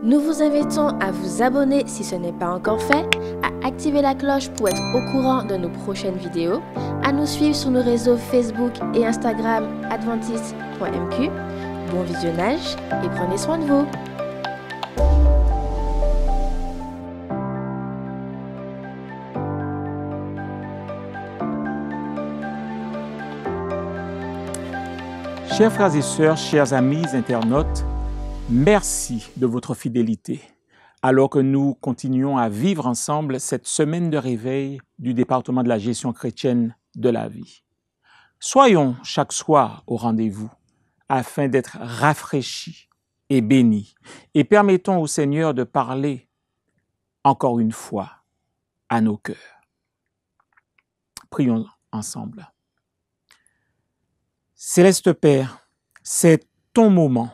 Nous vous invitons à vous abonner si ce n'est pas encore fait, à activer la cloche pour être au courant de nos prochaines vidéos, à nous suivre sur nos réseaux Facebook et Instagram adventiste.mq. Bon visionnage et prenez soin de vous. Chers frères et sœurs, chers amis internautes, merci de votre fidélité. Alors que nous continuons à vivre ensemble cette semaine de réveil du département de la gestion chrétienne de la vie. Soyons chaque soir au rendez-vous afin d'être rafraîchis et bénis et permettons au Seigneur de parler encore une fois à nos cœurs. Prions ensemble. Céleste Père, c'est ton moment.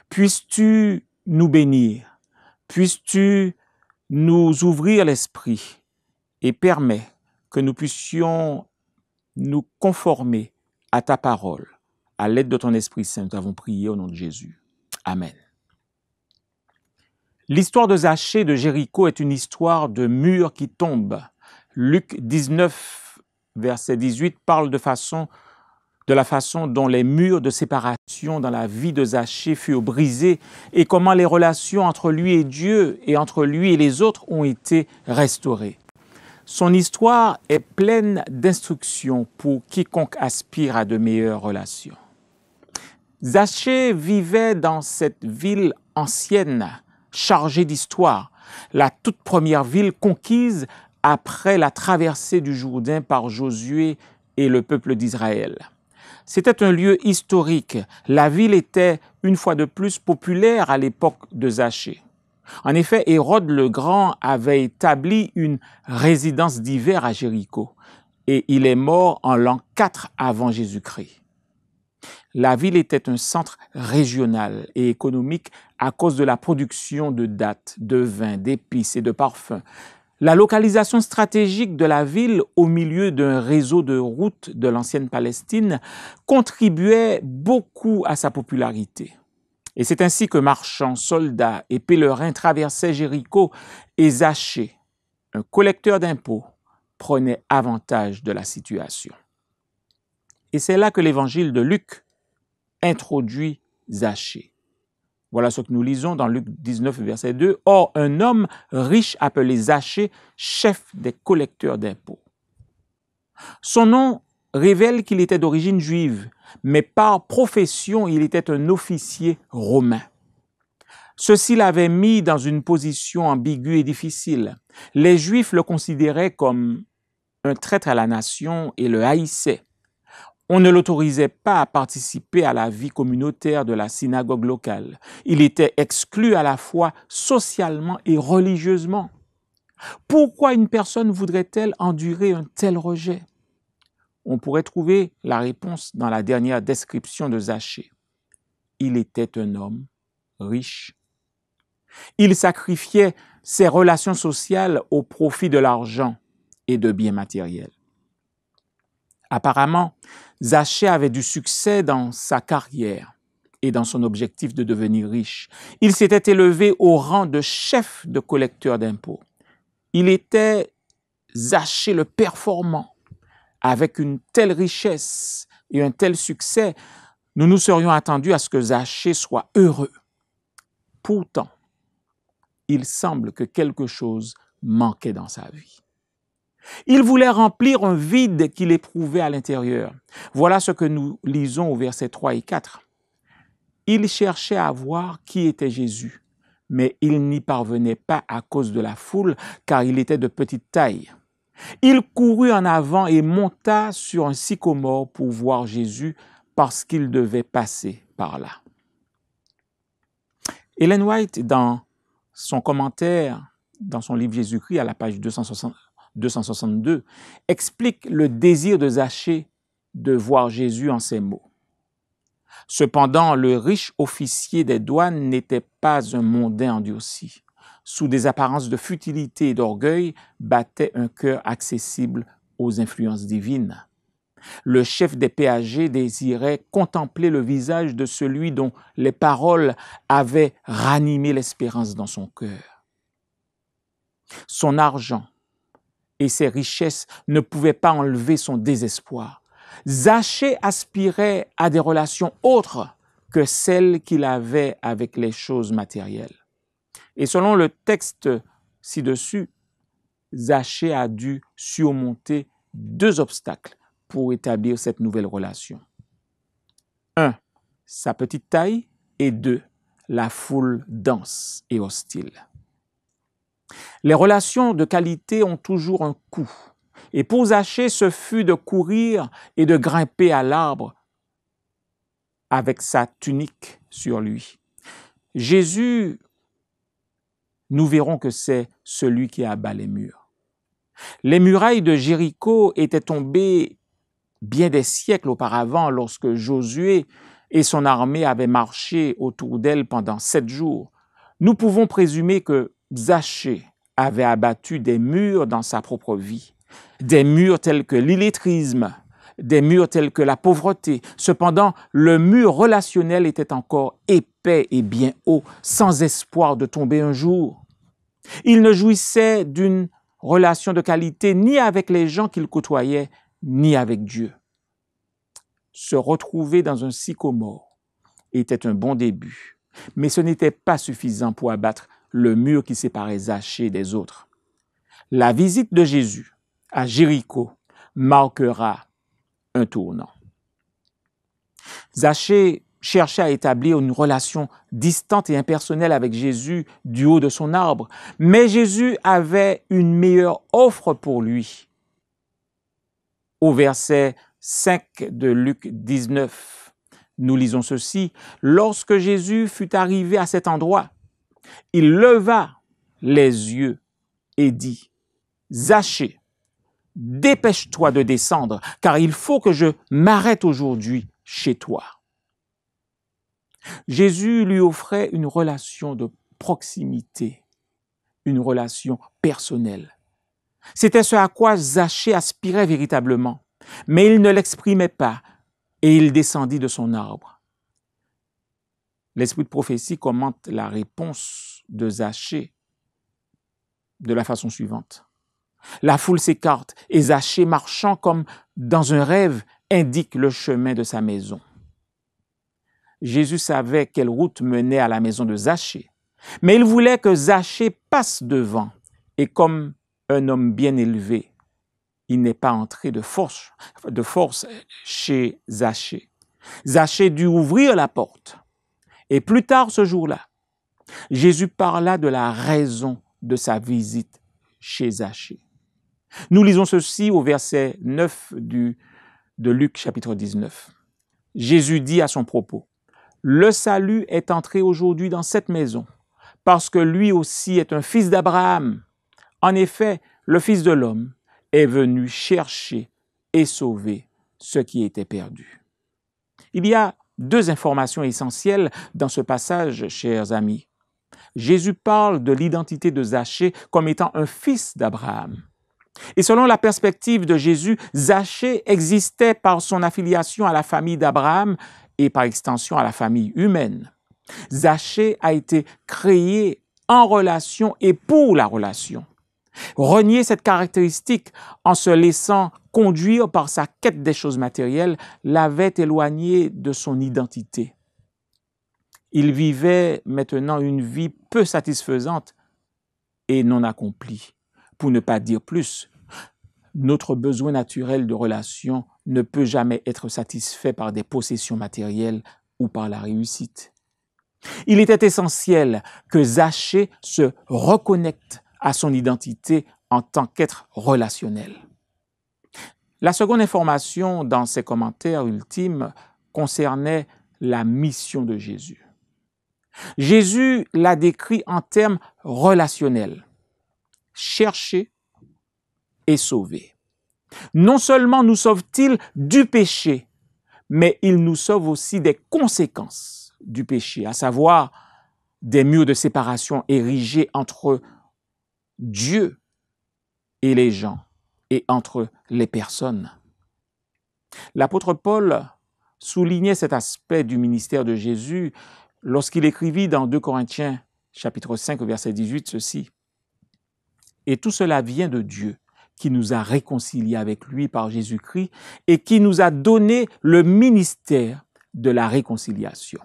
Puisses-tu nous bénir, puisses-tu nous ouvrir l'esprit et permets que nous puissions nous conformer à ta parole. À l'aide de ton Esprit Saint, nous avons prié au nom de Jésus. Amen. L'histoire de Zachée de Jéricho est une histoire de murs qui tombent. Luc 19, verset 18, parle de la façon dont les murs de séparation dans la vie de Zachée furent brisés et comment les relations entre lui et Dieu et entre lui et les autres ont été restaurées. Son histoire est pleine d'instructions pour quiconque aspire à de meilleures relations. Zachée vivait dans cette ville ancienne, chargée d'histoire, la toute première ville conquise après la traversée du Jourdain par Josué et le peuple d'Israël. C'était un lieu historique. La ville était, une fois de plus, populaire à l'époque de Zachée. En effet, Hérode le Grand avait établi une résidence d'hiver à Jéricho et il est mort en l'an 4 avant Jésus-Christ. La ville était un centre régional et économique à cause de la production de dattes, de vins, d'épices et de parfums. La localisation stratégique de la ville au milieu d'un réseau de routes de l'ancienne Palestine contribuait beaucoup à sa popularité. Et c'est ainsi que marchands, soldats et pèlerins traversaient Jéricho et Zachée, un collecteur d'impôts, prenait avantage de la situation. Et c'est là que l'évangile de Luc introduit Zachée. Voilà ce que nous lisons dans Luc 19, verset 2. « Or, un homme riche appelé Zachée, chef des collecteurs d'impôts. » Son nom révèle qu'il était d'origine juive, mais par profession, il était un officier romain. Ceci l'avait mis dans une position ambiguë et difficile. Les Juifs le considéraient comme un traître à la nation et le haïssaient. On ne l'autorisait pas à participer à la vie communautaire de la synagogue locale. Il était exclu à la fois socialement et religieusement. Pourquoi une personne voudrait-elle endurer un tel rejet? On pourrait trouver la réponse dans la dernière description de Zachée. Il était un homme riche. Il sacrifiait ses relations sociales au profit de l'argent et de biens matériels. Apparemment, Zachée avait du succès dans sa carrière et dans son objectif de devenir riche. Il s'était élevé au rang de chef de collecteur d'impôts. Il était Zachée le performant. Avec une telle richesse et un tel succès, nous nous serions attendus à ce que Zachée soit heureux. Pourtant, il semble que quelque chose manquait dans sa vie. Il voulait remplir un vide qu'il éprouvait à l'intérieur. Voilà ce que nous lisons au verset 3 et 4. Il cherchait à voir qui était Jésus, mais il n'y parvenait pas à cause de la foule, car il était de petite taille. Il courut en avant et monta sur un sycomore pour voir Jésus parce qu'il devait passer par là. Ellen White, dans son commentaire, dans son livre Jésus-Christ, à la page 262, explique le désir de Zachée de voir Jésus en ces mots. Cependant, le riche officier des douanes n'était pas un mondain endurci. Sous des apparences de futilité et d'orgueil, battait un cœur accessible aux influences divines. Le chef des péagers désirait contempler le visage de celui dont les paroles avaient ranimé l'espérance dans son cœur. Son argent et ses richesses ne pouvaient pas enlever son désespoir. Zachée aspirait à des relations autres que celles qu'il avait avec les choses matérielles. Et selon le texte ci-dessus, Zachée a dû surmonter 2 obstacles pour établir cette nouvelle relation. 1, sa petite taille, et 2, la foule dense et hostile. Les relations de qualité ont toujours un coût. Et pour Zachée, ce fut de courir et de grimper à l'arbre avec sa tunique sur lui. Jésus, nous verrons que c'est celui qui abat les murs. Les murailles de Jéricho étaient tombées bien des siècles auparavant lorsque Josué et son armée avaient marché autour d'elle pendant 7 jours. Nous pouvons présumer que Zachée avait abattu des murs dans sa propre vie, des murs tels que l'illettrisme, des murs tels que la pauvreté. Cependant, le mur relationnel était encore épais et bien haut, sans espoir de tomber un jour. Il ne jouissait d'une relation de qualité ni avec les gens qu'il côtoyait, ni avec Dieu. Se retrouver dans un sycomore était un bon début, mais ce n'était pas suffisant pour abattre le mur qui séparait Zachée des autres. La visite de Jésus à Jéricho marquera un tournant. Zachée cherchait à établir une relation distante et impersonnelle avec Jésus du haut de son arbre, mais Jésus avait une meilleure offre pour lui. Au verset 5 de Luc 19, nous lisons ceci: « Lorsque Jésus fut arrivé à cet endroit, il leva les yeux et dit, « Zachée, dépêche-toi de descendre, car il faut que je m'arrête aujourd'hui chez toi. » Jésus lui offrait une relation de proximité, une relation personnelle. C'était ce à quoi Zachée aspirait véritablement, mais il ne l'exprimait pas et il descendit de son arbre. L'esprit de prophétie commente la réponse de Zachée de la façon suivante. La foule s'écarte et Zachée, marchant comme dans un rêve, indique le chemin de sa maison. Jésus savait quelle route menait à la maison de Zachée, mais il voulait que Zachée passe devant et comme un homme bien élevé, il n'est pas entré de force chez Zachée. Zachée dut ouvrir la porte. Et plus tard ce jour-là, Jésus parla de la raison de sa visite chez Zachée. Nous lisons ceci au verset 9 de Luc chapitre 19. Jésus dit à son propos, « Le salut est entré aujourd'hui dans cette maison, parce que lui aussi est un fils d'Abraham. En effet, le Fils de l'homme est venu chercher et sauver ce qui était perdu. » Il y a 2 informations essentielles dans ce passage, chers amis. Jésus parle de l'identité de Zachée comme étant un fils d'Abraham. Et selon la perspective de Jésus, Zachée existait par son affiliation à la famille d'Abraham et par extension à la famille humaine. Zachée a été créé en relation et pour la relation. Renier cette caractéristique en se laissant conduire par sa quête des choses matérielles l'avait éloigné de son identité. Il vivait maintenant une vie peu satisfaisante et non accomplie. Pour ne pas dire plus, notre besoin naturel de relation ne peut jamais être satisfait par des possessions matérielles ou par la réussite. Il était essentiel que Zachée se reconnecte à son identité en tant qu'être relationnel. La seconde information dans ses commentaires ultimes concernait la mission de Jésus. Jésus l'a décrit en termes relationnels. Chercher et sauver. Non seulement nous sauve-t-il du péché, mais il nous sauve aussi des conséquences du péché, à savoir des murs de séparation érigés entre Dieu et les gens et entre les personnes. L'apôtre Paul soulignait cet aspect du ministère de Jésus lorsqu'il écrivit dans 2 Corinthiens, chapitre 5, verset 18, ceci. « Et tout cela vient de Dieu, qui nous a réconciliés avec lui par Jésus-Christ et qui nous a donné le ministère de la réconciliation. »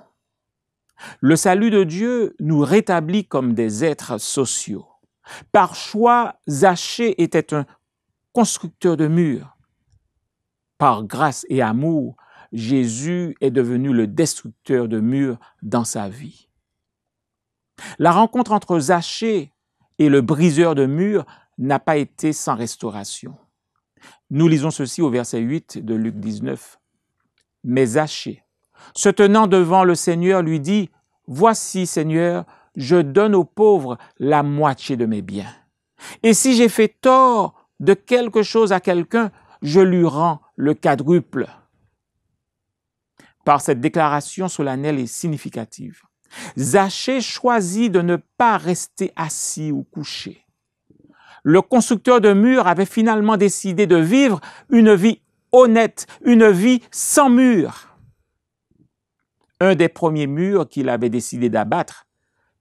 Le salut de Dieu nous rétablit comme des êtres sociaux. Par choix, Zachée était un constructeur de murs. Par grâce et amour, Jésus est devenu le destructeur de murs dans sa vie. La rencontre entre Zachée et le briseur de murs n'a pas été sans restauration. Nous lisons ceci au verset 8 de Luc 19. « Mais Zachée, se tenant devant le Seigneur, lui dit, « Voici, Seigneur, je donne aux pauvres la moitié de mes biens. Et si j'ai fait tort de quelque chose à quelqu'un, je lui rends le quadruple. » Par cette déclaration solennelle et significative, Zachée choisit de ne pas rester assis ou couché. Le constructeur de murs avait finalement décidé de vivre une vie honnête, une vie sans murs. Un des premiers murs qu'il avait décidé d'abattre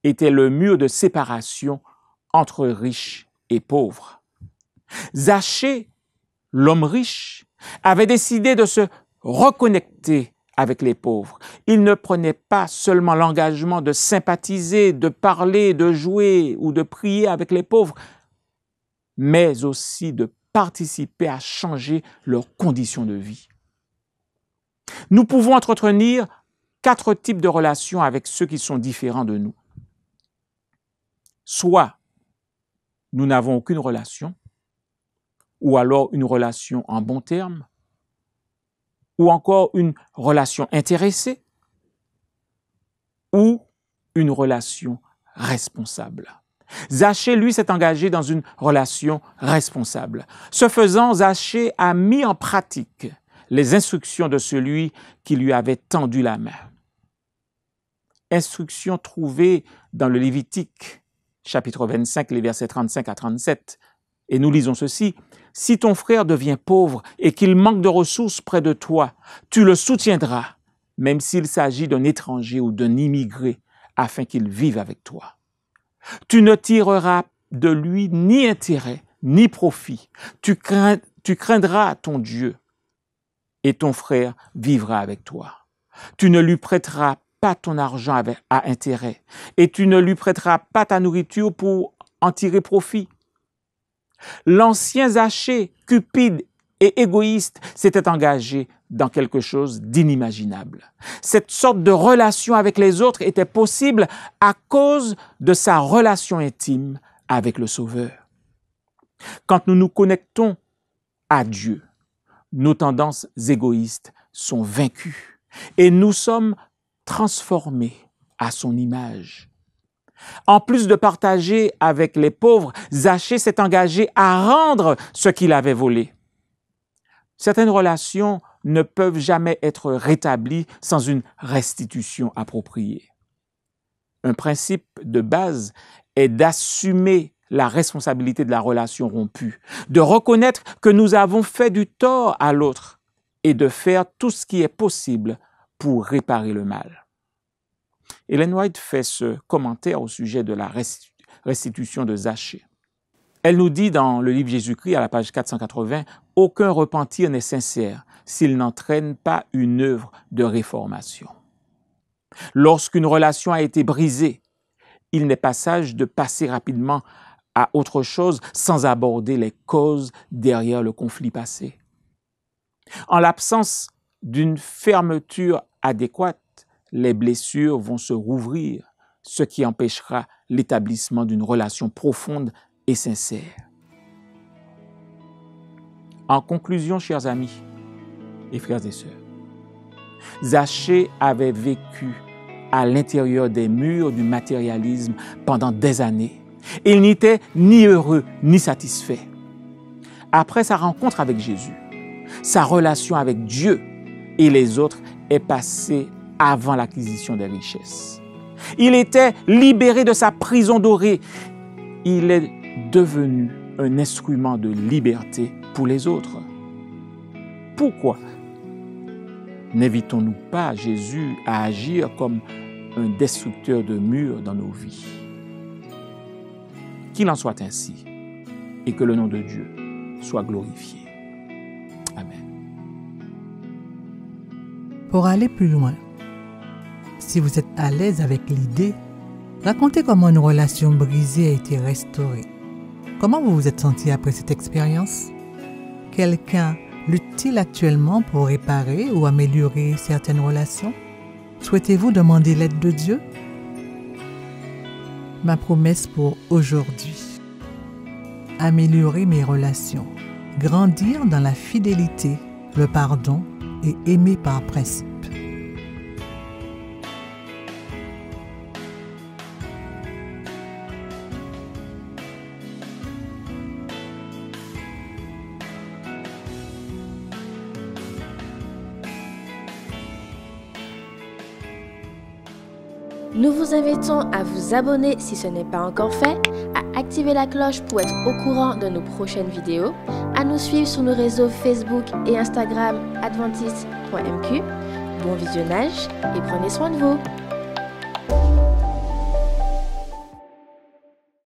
était le mur de séparation entre riches et pauvres. Zachée, l'homme riche, avait décidé de se reconnecter avec les pauvres. Il ne prenait pas seulement l'engagement de sympathiser, de parler, de jouer ou de prier avec les pauvres, mais aussi de participer à changer leurs conditions de vie. Nous pouvons entretenir 4 types de relations avec ceux qui sont différents de nous. Soit nous n'avons aucune relation, ou alors une relation en bons termes, ou encore une relation intéressée, ou une relation responsable. Zachée, lui, s'est engagé dans une relation responsable. Ce faisant, Zachée a mis en pratique les instructions de celui qui lui avait tendu la main. Instructions trouvées dans le Lévitique, chapitre 25, les versets 35 à 37. Et nous lisons ceci. « Si ton frère devient pauvre et qu'il manque de ressources près de toi, tu le soutiendras, même s'il s'agit d'un étranger ou d'un immigré, afin qu'il vive avec toi. Tu ne tireras de lui ni intérêt, ni profit. Tu craindras ton Dieu et ton frère vivra avec toi. Tu ne lui prêteras pas ton argent à intérêt et tu ne lui prêteras pas ta nourriture pour en tirer profit. » L'ancien Zachée, cupide et égoïste, s'était engagé dans quelque chose d'inimaginable. Cette sorte de relation avec les autres était possible à cause de sa relation intime avec le Sauveur. Quand nous nous connectons à Dieu, nos tendances égoïstes sont vaincues et nous sommes transformés à son image. En plus de partager avec les pauvres, Zachée s'est engagé à rendre ce qu'il avait volé. Certaines relations ne peuvent jamais être rétablies sans une restitution appropriée. Un principe de base est d'assumer la responsabilité de la relation rompue, de reconnaître que nous avons fait du tort à l'autre et de faire tout ce qui est possible pour réparer le mal. Ellen White fait ce commentaire au sujet de la restitution de Zachée. Elle nous dit dans le livre Jésus-Christ, à la page 480, « Aucun repentir n'est sincère s'il n'entraîne pas une œuvre de réformation. » Lorsqu'une relation a été brisée, il n'est pas sage de passer rapidement à autre chose sans aborder les causes derrière le conflit passé. En l'absence d'une fermeture adéquate, les blessures vont se rouvrir, ce qui empêchera l'établissement d'une relation profonde et sincère. En conclusion, chers amis et frères et sœurs, Zachée avait vécu à l'intérieur des murs du matérialisme pendant des années. Il n'était ni heureux ni satisfait. Après sa rencontre avec Jésus, sa relation avec Dieu et les autres est passée avant l'acquisition des richesses. Il était libéré de sa prison dorée. Il est devenu un instrument de liberté pour les autres. Pourquoi N'invitons-nous pas Jésus à agir comme un destructeur de murs dans nos vies? Qu'il en soit ainsi et que le nom de Dieu soit glorifié. Amen. Pour aller plus loin, si vous êtes à l'aise avec l'idée, racontez comment une relation brisée a été restaurée. Comment vous vous êtes senti après cette expérience? Quelqu'un lutte-t-il actuellement pour réparer ou améliorer certaines relations? Souhaitez-vous demander l'aide de Dieu? Ma promesse pour aujourd'hui: améliorer mes relations, grandir dans la fidélité, le pardon et aimer par principe. Nous vous invitons à vous abonner si ce n'est pas encore fait, à activer la cloche pour être au courant de nos prochaines vidéos, à nous suivre sur nos réseaux Facebook et Instagram adventiste.mq. Bon visionnage et prenez soin de vous.